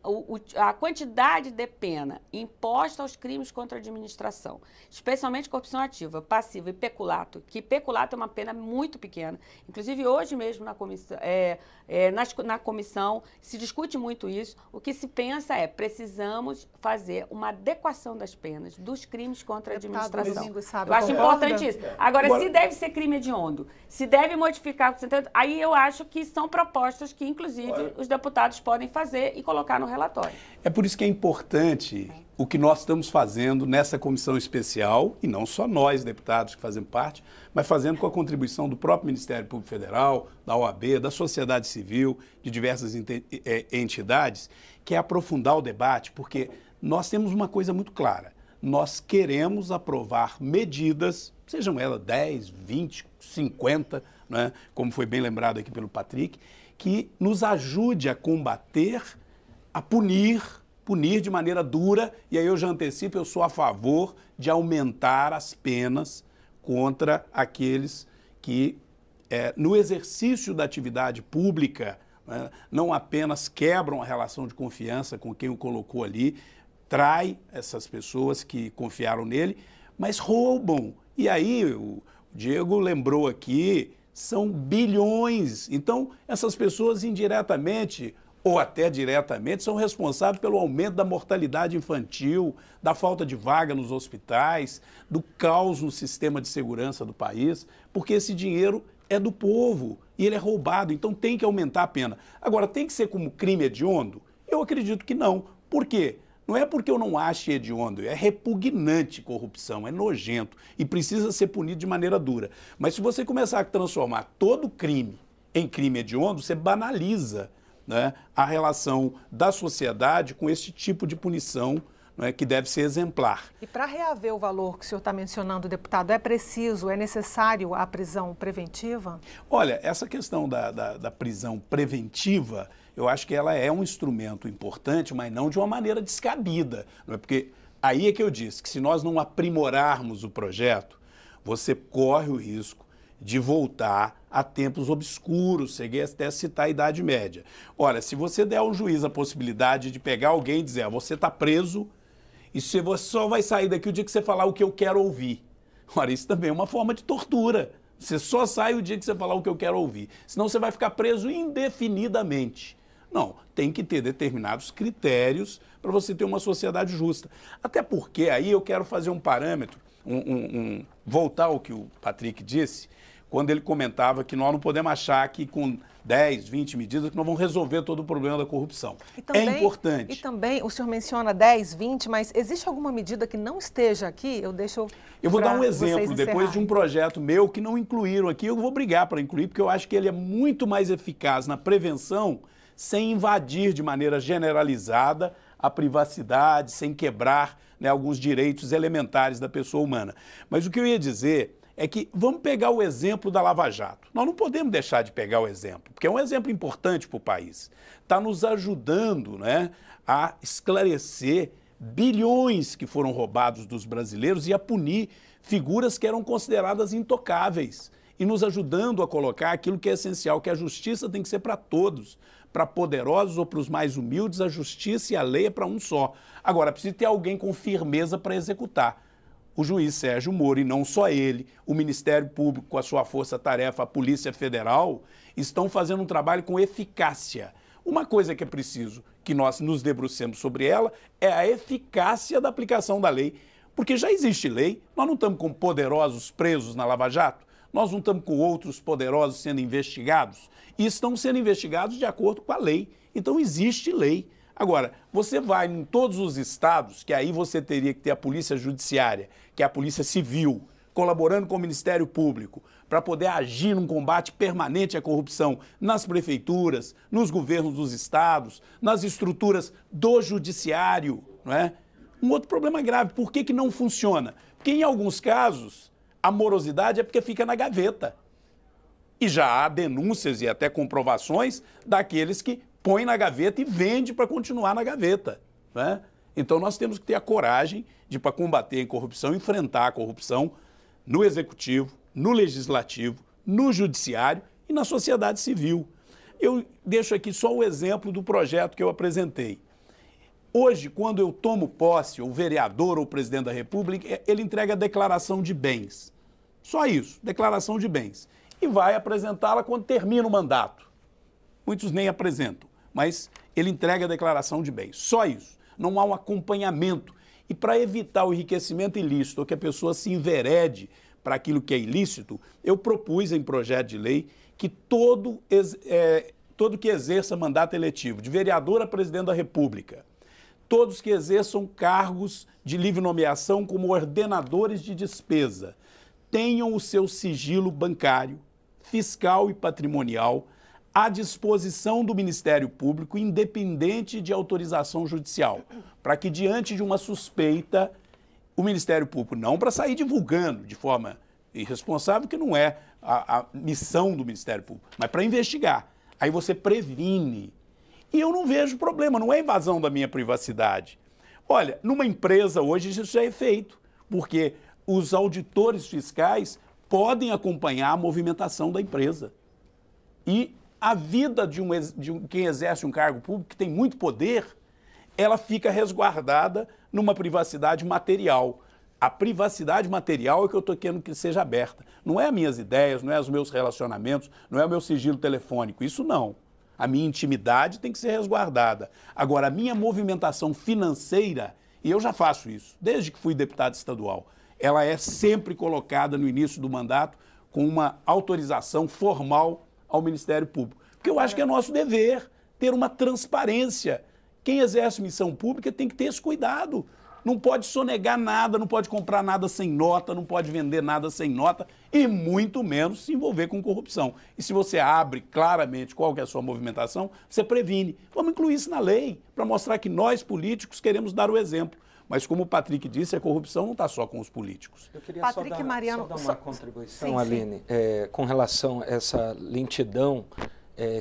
a quantidade de pena imposta aos crimes contra a administração, especialmente corrupção ativa, passiva e peculato, que peculato é uma pena muito pequena. Inclusive, hoje mesmo na comissão se discute muito isso. O que se pensa precisamos fazer uma adequação das penas dos crimes contra a administração. Eu acho importante isso. Agora, se deve ser crime hediondo, se deve modificar, aí eu acho que são propostas que, inclusive, os deputados podem fazer e colocar no relatório. É por isso que é importante o que nós estamos fazendo nessa comissão especial, e não só nós, deputados que fazemos parte, mas fazendo com a contribuição do próprio Ministério Público Federal, da OAB, da sociedade civil, de diversas entidades, que é aprofundar o debate, porque nós temos uma coisa muito clara: nós queremos aprovar medidas, sejam elas 10, 20, 50, né, como foi bem lembrado aqui pelo Patrick, que nos ajude a combater, a punir de maneira dura, e aí eu já antecipo, eu sou a favor de aumentar as penas contra aqueles que, no exercício da atividade pública, né, não apenas quebram a relação de confiança com quem o colocou ali, trai essas pessoas que confiaram nele, mas roubam. E aí, o Diego lembrou aqui, são bilhões. Então, essas pessoas indiretamente ou até diretamente são responsáveis pelo aumento da mortalidade infantil, da falta de vaga nos hospitais, do caos no sistema de segurança do país, porque esse dinheiro é do povo e ele é roubado, então tem que aumentar a pena. Agora, tem que ser como crime hediondo? Eu acredito que não. Por quê? Não é porque eu não acho hediondo, é repugnante corrupção, é nojento e precisa ser punido de maneira dura. Mas se você começar a transformar todo crime em crime hediondo, você banaliza, né, a relação da sociedade com esse tipo de punição, né, que deve ser exemplar. E para reaver o valor que o senhor está mencionando, deputado, é necessário a prisão preventiva? Olha, essa questão da prisão preventiva, eu acho que ela é um instrumento importante, mas não de uma maneira descabida. Não é? Porque aí é que eu disse que, se nós não aprimorarmos o projeto, você corre o risco de voltar a tempos obscuros, cheguei até a citar a Idade Média. Olha, se você der ao juiz a possibilidade de pegar alguém e dizer, você está preso e você só vai sair daqui o dia que você falar o que eu quero ouvir. Ora, isso também é uma forma de tortura. Você só sai o dia que você falar o que eu quero ouvir. Senão você vai ficar preso indefinidamente. Não, tem que ter determinados critérios para você ter uma sociedade justa. Até porque aí eu quero fazer um parâmetro, voltar ao que o Patrick disse, quando ele comentava que nós não podemos achar que com 10, 20 medidas que nós vamos resolver todo o problema da corrupção. Também, é importante. E também, o senhor menciona 10, 20, mas existe alguma medida que não esteja aqui? Eu vou dar um exemplo, depois de um projeto meu que não incluíram aqui, eu vou brigar para incluir, porque eu acho que ele é muito mais eficaz na prevenção, sem invadir de maneira generalizada a privacidade, sem quebrar, né, alguns direitos elementares da pessoa humana. Mas o que eu ia dizer é que vamos pegar o exemplo da Lava Jato. Nós não podemos deixar de pegar o exemplo, porque é um exemplo importante para o país. Está nos ajudando, né, a esclarecer bilhões que foram roubados dos brasileiros e a punir figuras que eram consideradas intocáveis. E nos ajudando a colocar aquilo que é essencial, que a justiça tem que ser para todos. Para poderosos ou para os mais humildes, a justiça e a lei é para um só. Agora, precisa ter alguém com firmeza para executar. O juiz Sérgio Moro, e não só ele, o Ministério Público, com a sua força-tarefa, a Polícia Federal, estão fazendo um trabalho com eficácia. Uma coisa que é preciso que nós nos debrucemos sobre ela é a eficácia da aplicação da lei. Porque já existe lei, nós não estamos com poderosos presos na Lava Jato, nós não estamos com outros poderosos sendo investigados, e estão sendo investigados de acordo com a lei. Então existe lei. Agora, você vai em todos os estados, que aí você teria que ter a Polícia Judiciária, que é a Polícia Civil, colaborando com o Ministério Público, para poder agir num combate permanente à corrupção nas prefeituras, nos governos dos estados, nas estruturas do judiciário, não é? Um outro problema grave, por que não funciona? Porque em alguns casos, a morosidade é porque fica na gaveta. E já há denúncias e até comprovações daqueles que põe na gaveta e vende para continuar na gaveta, né? Então nós temos que ter a coragem de, para combater a corrupção, enfrentar a corrupção no executivo, no legislativo, no judiciário e na sociedade civil. Eu deixo aqui só o exemplo do projeto que eu apresentei. Hoje, quando eu tomo posse, o vereador ou o presidente da República, ele entrega a declaração de bens. Só isso, declaração de bens. E vai apresentá-la quando termina o mandato. Muitos nem apresentam, mas ele entrega a declaração de bens. Só isso. Não há um acompanhamento. E para evitar o enriquecimento ilícito, ou que a pessoa se enverede para aquilo que é ilícito, eu propus em projeto de lei que todo que exerça mandato eletivo, de vereador a presidente da República, todos que exerçam cargos de livre nomeação como ordenadores de despesa, tenham o seu sigilo bancário, fiscal e patrimonial à disposição do Ministério Público, independente de autorização judicial, para que, diante de uma suspeita, o Ministério Público, não para sair divulgando de forma irresponsável, que não é a missão do Ministério Público, mas para investigar. Aí você previne. E eu não vejo problema, não é invasão da minha privacidade. Olha, numa empresa hoje isso já é feito, porque os auditores fiscais podem acompanhar a movimentação da empresa. E a vida de quem exerce um cargo público, que tem muito poder, ela fica resguardada numa privacidade material. A privacidade material é que eu estou querendo que seja aberta. Não é as minhas ideias, não é os meus relacionamentos, não é o meu sigilo telefônico, isso não. A minha intimidade tem que ser resguardada. Agora, a minha movimentação financeira, e eu já faço isso, desde que fui deputado estadual, ela é sempre colocada no início do mandato com uma autorização formal ao Ministério Público. Porque eu acho que é nosso dever ter uma transparência. Quem exerce missão pública tem que ter esse cuidado. Não pode sonegar nada, não pode comprar nada sem nota, não pode vender nada sem nota e muito menos se envolver com corrupção. E se você abre claramente qual que é a sua movimentação, você previne. Vamos incluir isso na lei para mostrar que nós, políticos, queremos dar o exemplo. Mas como o Patrick disse, a corrupção não está só com os políticos. Eu queria Patrick só Mariano, dar uma contribuição, sim, Aline, com relação a essa lentidão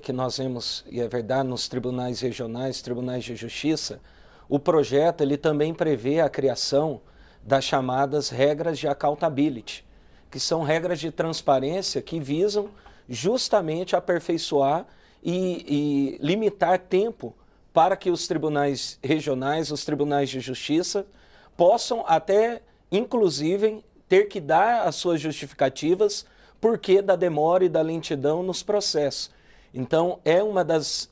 que nós vemos, e é verdade, nos tribunais regionais, tribunais de justiça. O projeto ele também prevê a criação das chamadas regras de accountability, que são regras de transparência que visam justamente aperfeiçoar e limitar tempo para que os tribunais regionais, os tribunais de justiça, possam até, inclusive, ter que dar as suas justificativas porque da demora e da lentidão nos processos. Então, é uma das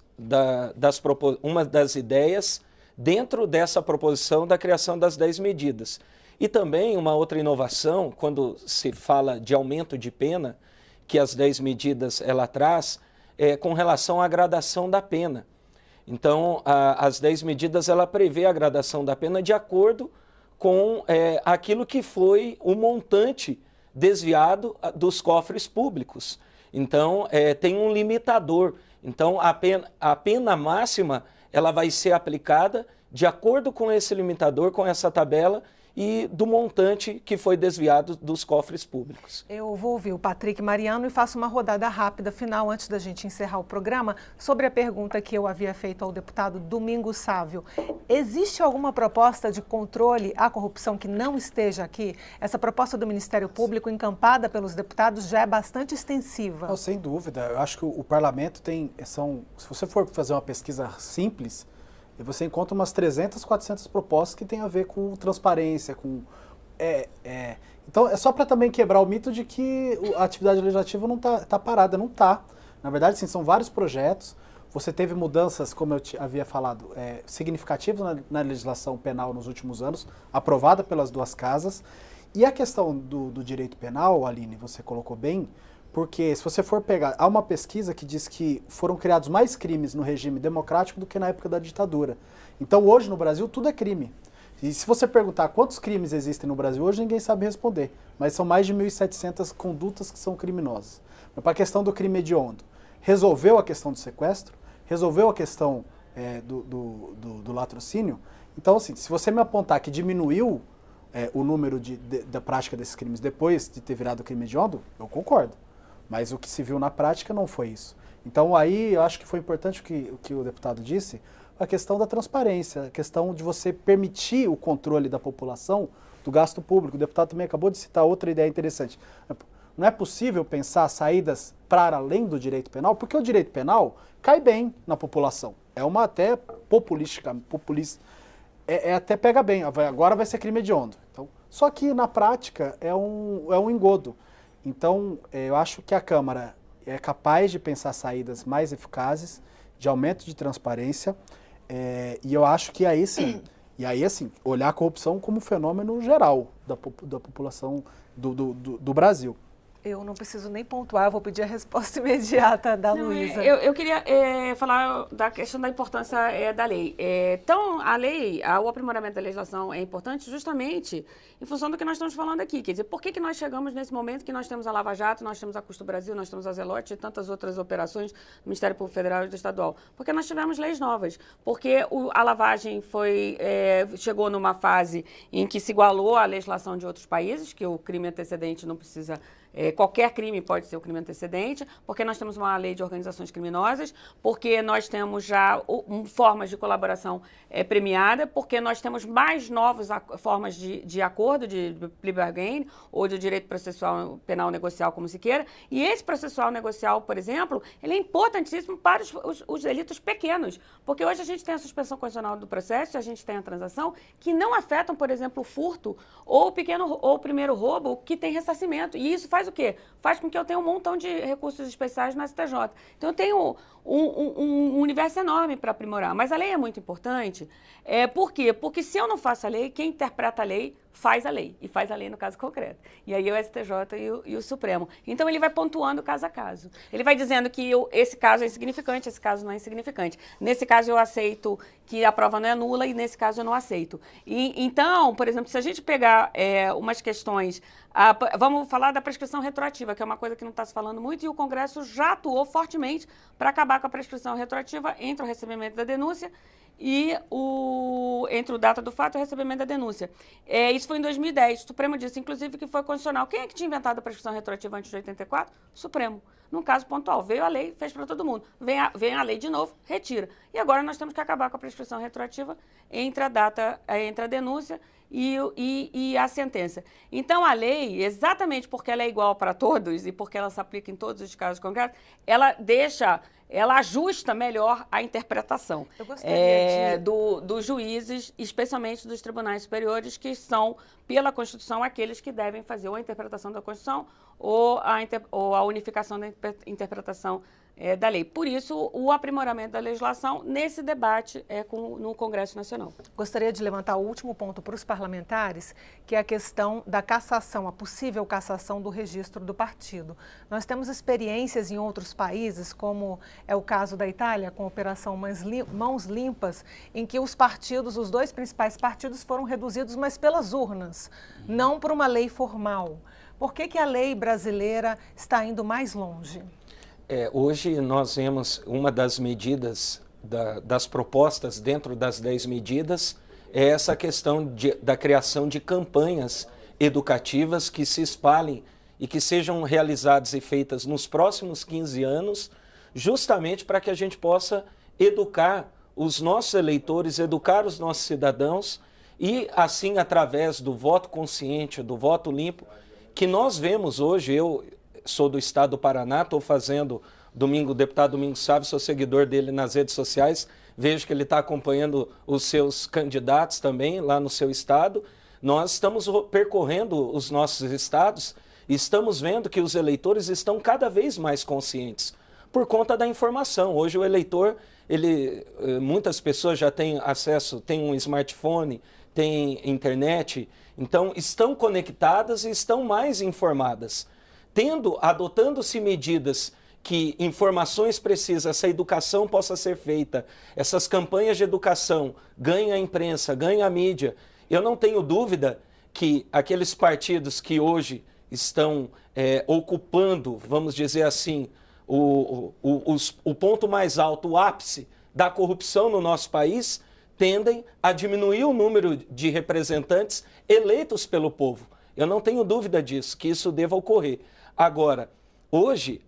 ideias dentro dessa proposição da criação das 10 medidas. E também uma outra inovação, quando se fala de aumento de pena, que as 10 medidas ela traz, é com relação à gradação da pena. Então, as 10 medidas ela prevê a gradação da pena de acordo com aquilo que foi o montante desviado dos cofres públicos. Então, tem um limitador. Então, a pena máxima ela vai ser aplicada de acordo com esse limitador, com essa tabela e do montante que foi desviado dos cofres públicos. Eu vou ouvir o Patrick Mariano e faço uma rodada rápida final antes da gente encerrar o programa sobre a pergunta que eu havia feito ao deputado Domingos Sávio. Existe alguma proposta de controle à corrupção que não esteja aqui? Essa proposta do Ministério Público encampada pelos deputados já é bastante extensiva. Não, sem dúvida. Eu acho que o parlamento tem... se você for fazer uma pesquisa simples, você encontra umas 300, 400 propostas que tem a ver com transparência, com... Então, é só para também quebrar o mito de que a atividade legislativa não está parada. Não está. Na verdade, sim, são vários projetos. Você teve mudanças, como eu havia falado, significativas na legislação penal nos últimos anos, aprovada pelas duas casas. E a questão do direito penal, Aline, você colocou bem, porque se você for pegar, há uma pesquisa que diz que foram criados mais crimes no regime democrático do que na época da ditadura. Então hoje no Brasil tudo é crime. E se você perguntar quantos crimes existem no Brasil hoje, ninguém sabe responder. Mas são mais de 1.700 condutas que são criminosas. Mas para a questão do crime hediondo, resolveu a questão do sequestro, resolveu a questão do latrocínio. Então assim, se você me apontar que diminuiu o número da prática desses crimes depois de ter virado crime hediondo, eu concordo. Mas o que se viu na prática não foi isso. Então aí eu acho que foi importante o que o deputado disse, a questão da transparência, a questão de você permitir o controle da população do gasto público. O deputado também acabou de citar outra ideia interessante. Não é possível pensar saídas para além do direito penal, porque o direito penal cai bem na população. É uma até populista, até pega bem, agora vai ser crime hediondo. Então, só que na prática é um engodo. Então, eu acho que a Câmara é capaz de pensar saídas mais eficazes, de aumento de transparência, e eu acho que aí sim, olhar a corrupção como um fenômeno geral da população do Brasil. Eu não preciso nem pontuar, vou pedir a resposta imediata da Luísa. Eu queria falar da questão da importância da lei. Então, a lei, o aprimoramento da legislação é importante justamente em função do que nós estamos falando aqui. Quer dizer, por que nós chegamos nesse momento que nós temos a Lava Jato, nós temos a Custo Brasil, nós temos a Zelote e tantas outras operações do Ministério Público Federal e do Estadual? Porque nós tivemos leis novas. Porque a lavagem chegou numa fase em que se igualou à legislação de outros países, que o crime antecedente não precisa... qualquer crime pode ser o crime antecedente, porque nós temos uma lei de organizações criminosas, porque nós temos já formas de colaboração premiada, porque nós temos mais novas formas de acordo, de plea bargain, ou de direito processual penal negocial, como se queira. E esse processual negocial, por exemplo, ele é importantíssimo para os delitos pequenos, porque hoje a gente tem a suspensão condicional do processo, a gente tem a transação, que não afetam, por exemplo, o furto ou o primeiro roubo, que tem ressarcimento. E isso faz o quê? Faz com que eu tenha um montão de recursos especiais no STJ. Então, eu tenho um universo enorme para aprimorar. Mas a lei é muito importante. Por quê? Porque se eu não faço a lei, quem interpreta a lei faz a lei. E faz a lei no caso concreto. E aí é o STJ e o Supremo. Então, ele vai pontuando caso a caso. Ele vai dizendo que esse caso é insignificante, esse caso não é insignificante. Nesse caso, eu aceito que a prova não é nula e nesse caso eu não aceito. Então, por exemplo, se a gente pegar umas questões... vamos falar da prescrição retroativa, que é uma coisa que não está se falando muito, e o Congresso já atuou fortemente para acabar com a prescrição retroativa entre o recebimento da denúncia e entre o data do fato e o recebimento da denúncia. Isso foi em 2010. O Supremo disse, inclusive, que foi condicional. Quem é que tinha inventado a prescrição retroativa antes de 84? O Supremo. Num caso pontual, veio a lei, fez para todo mundo. Vem a lei de novo, retira. E agora nós temos que acabar com a prescrição retroativa entre a denúncia e a sentença. Então, a lei, exatamente porque ela é igual para todos e porque ela se aplica em todos os casos concretos, ela ajusta melhor a interpretação dos juízes, especialmente dos tribunais superiores, que são, pela Constituição, aqueles que devem fazer ou a interpretação da Constituição ou a unificação da interpretação da lei. Por isso, o aprimoramento da legislação nesse debate no Congresso Nacional. Gostaria de levantar o último ponto para os parlamentares, que é a questão da cassação, a possível cassação do registro do partido. Nós temos experiências em outros países, como é o caso da Itália, com a Operação Mãos Limpas, em que os partidos, os dois principais partidos, foram reduzidos, mas pelas urnas, não por uma lei formal. Por que a lei brasileira está indo mais longe? Hoje nós vemos uma das medidas, das propostas dentro das 10 medidas, é essa questão da criação de campanhas educativas que se espalhem e que sejam realizadas e feitas nos próximos 15 anos, justamente para que a gente possa educar os nossos eleitores, educar os nossos cidadãos e assim, através do voto consciente, do voto limpo, que nós vemos hoje. Eu sou do estado do Paraná, estou fazendo o deputado Domingos Sávio, sou seguidor dele nas redes sociais, vejo que ele está acompanhando os seus candidatos também lá no seu estado. Nós estamos percorrendo os nossos estados e estamos vendo que os eleitores estão cada vez mais conscientes por conta da informação. Hoje o eleitor, muitas pessoas já têm acesso, têm um smartphone, têm internet, então estão conectadas e estão mais informadas. Adotando-se medidas que informações precisas, essa educação possa ser feita, essas campanhas de educação ganhem a imprensa, ganhem a mídia, eu não tenho dúvida que aqueles partidos que hoje estão ocupando, vamos dizer assim, o ponto mais alto, o ápice da corrupção no nosso país, tendem a diminuir o número de representantes eleitos pelo povo. Eu não tenho dúvida disso, que isso deva ocorrer. Agora, hoje,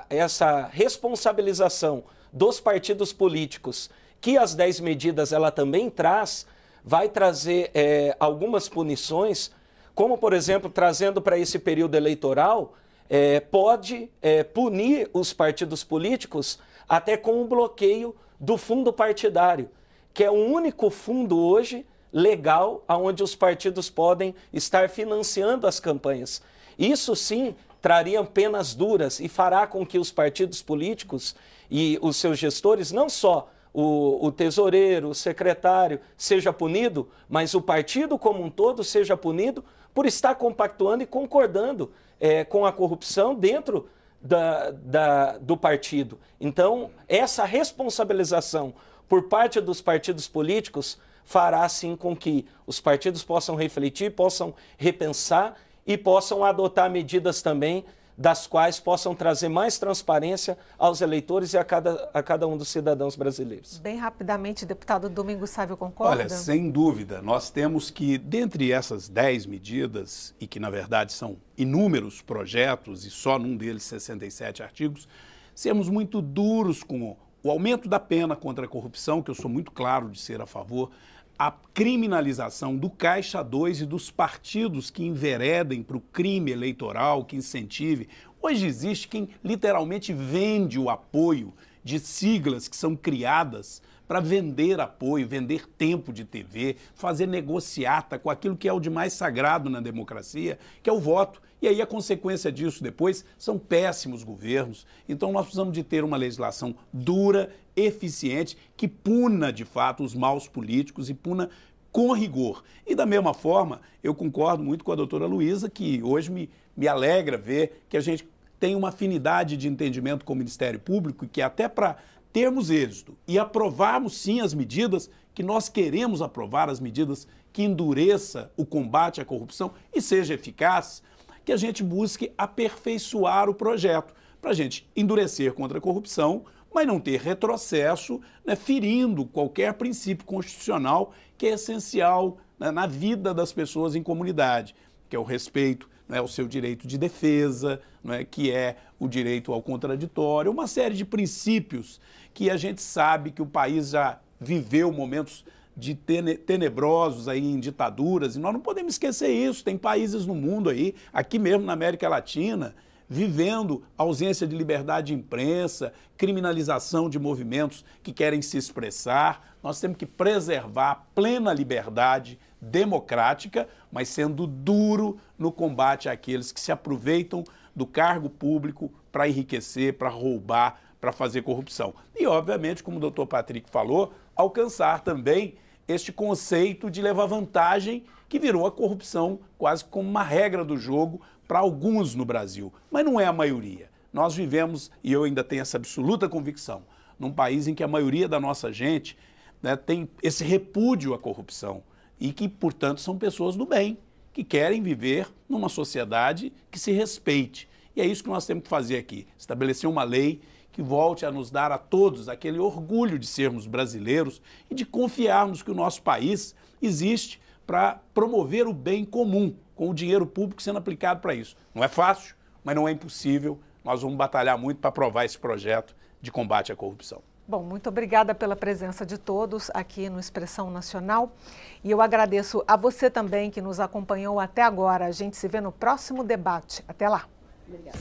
essa responsabilização dos partidos políticos, que as 10 medidas ela também traz, vai trazer algumas punições, como, por exemplo, trazendo para esse período eleitoral, pode punir os partidos políticos até com o bloqueio do fundo partidário, que é o único fundo hoje legal onde os partidos podem estar financiando as campanhas. Isso sim traria penas duras e fará com que os partidos políticos e os seus gestores, não só o tesoureiro, o secretário, seja punido, mas o partido como um todo seja punido por estar compactuando e concordando com a corrupção dentro do partido. Então, essa responsabilização por parte dos partidos políticos fará, sim, com que os partidos possam refletir, possam repensar e possam adotar medidas também das quais possam trazer mais transparência aos eleitores e a cada um dos cidadãos brasileiros. Bem rapidamente, deputado Domingos Sávio, concorda? Olha, sem dúvida, nós temos que, dentre essas 10 medidas, e que na verdade são inúmeros projetos e só num deles 67 artigos, sermos muito duros com o aumento da pena contra a corrupção, que eu sou muito claro de ser a favor, a criminalização do Caixa 2 e dos partidos que enveredem para o crime eleitoral, que incentive. Hoje existe quem literalmente vende o apoio de siglas que são criadas para vender apoio, vender tempo de TV, fazer negociata com aquilo que é o de mais sagrado na democracia, que é o voto. E aí a consequência disso depois são péssimos governos. Então nós precisamos de ter uma legislação dura, eficiente, que puna de fato os maus políticos e puna com rigor. E da mesma forma, eu concordo muito com a doutora Luísa, que hoje me alegra ver que a gente tem uma afinidade de entendimento com o Ministério Público e que até para termos êxito e aprovarmos sim as medidas que nós queremos aprovar, as medidas que endureça o combate à corrupção e seja eficaz, que a gente busque aperfeiçoar o projeto para a gente endurecer contra a corrupção, mas não ter retrocesso, né, ferindo qualquer princípio constitucional que é essencial, né, na vida das pessoas em comunidade, que é o respeito, né, ao seu direito de defesa, né, que é o direito ao contraditório, uma série de princípios que a gente sabe que o país já viveu momentos tenebrosos aí em ditaduras, e nós não podemos esquecer isso. Tem países no mundo aí, aqui mesmo na América Latina, vivendo ausência de liberdade de imprensa, criminalização de movimentos que querem se expressar. Nós temos que preservar a plena liberdade democrática, mas sendo duro no combate àqueles que se aproveitam do cargo público para enriquecer, para roubar, para fazer corrupção. E, obviamente, como o doutor Patrick falou, alcançar também este conceito de levar vantagem, que virou a corrupção quase como uma regra do jogo para alguns no Brasil, mas não é a maioria. Nós vivemos, e eu ainda tenho essa absoluta convicção, num país em que a maioria da nossa gente, né, tem esse repúdio à corrupção e que, portanto, são pessoas do bem, que querem viver numa sociedade que se respeite. E é isso que nós temos que fazer aqui, estabelecer uma lei que volte a nos dar a todos aquele orgulho de sermos brasileiros e de confiarmos que o nosso país existe para promover o bem comum, com o dinheiro público sendo aplicado para isso. Não é fácil, mas não é impossível. Nós vamos batalhar muito para aprovar esse projeto de combate à corrupção. Bom, muito obrigada pela presença de todos aqui no Expressão Nacional. E eu agradeço a você também que nos acompanhou até agora. A gente se vê no próximo debate. Até lá. Obrigada.